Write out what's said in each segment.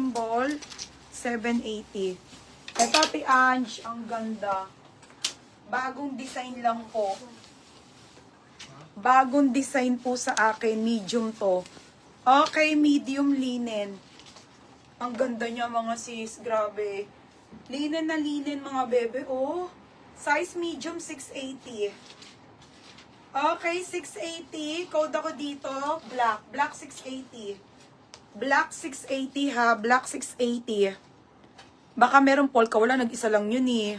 medium ball, 780. Eto, Ate Ange, ang ganda. Bagong design lang po. Bagong design po sa akin, medium to. Okay, medium linen. Ang ganda niya mga sis, grabe. Linen na linen mga bebe, oh. Size medium, 680. Okay, 680. Code ako dito, black. Black 680. Black 680 ha, black 680. Baka meron polka, wala, nag-isa lang yun eh.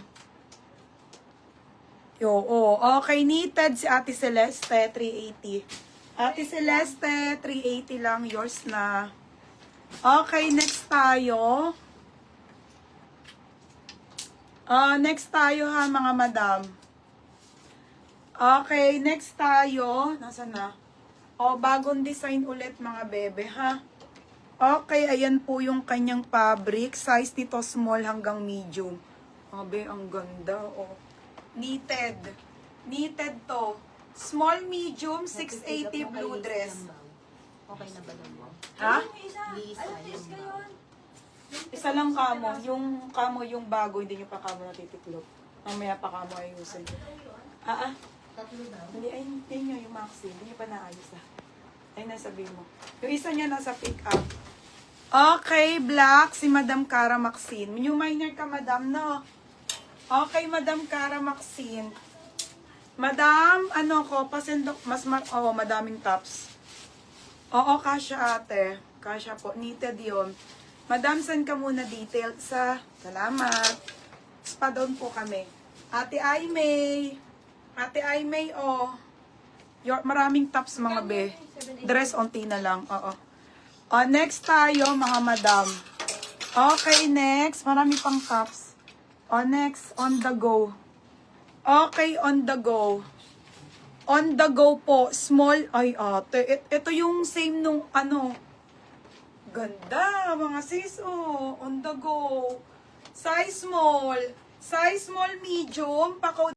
Yo, oh. Okay, knitted si Ate Celeste, 380. Ate Celeste, 380 lang, yours na. Okay, next tayo. Next tayo ha, mga madam. Okay, next tayo. Nasaan na? Bagong design ulit, mga bebe, ha? Okay, ayan po yung kanyang fabric. Size nito small hanggang medium. Abe, ang ganda, oh. Knitted. Knitted to. Small, medium, 680 blue dress. Okay na ba lang mo? Ha? Lisa, yung Isa lang kamo. Yung kamo, yung bago, hindi nyo pa kamo natitiklop. Mamaya pa kamo ayusin. tatlo daw. Hindi, ay, yun nyo, yung maxi. Hindi nyo pa naayos Ay, nasabihin mo. Yung isa niya nasa pick up. Okay, black, si Madam Cara Maxine. Yung minor ka, Madam, no? Okay, Madam Cara Maxine. Madam, ano ko, pasendok, madaming tops. Oo, kasya ate. Kasya po, knitted yun. Madam, send ka muna detail sa, salamat. Spa down po kami. Ate Aimee. Ate Aimee, oh. Maraming tops, mga be. Dress onti na lang, oo. Next tayo, mga madam. Okay, next. Marami pang tops. Next, on the go. Okay, on the go. On the go po. Small. Ay, ate. Ito yung same nung ano. Ganda, mga sis. Oh, on the go. Size small. Size small, medium. Pako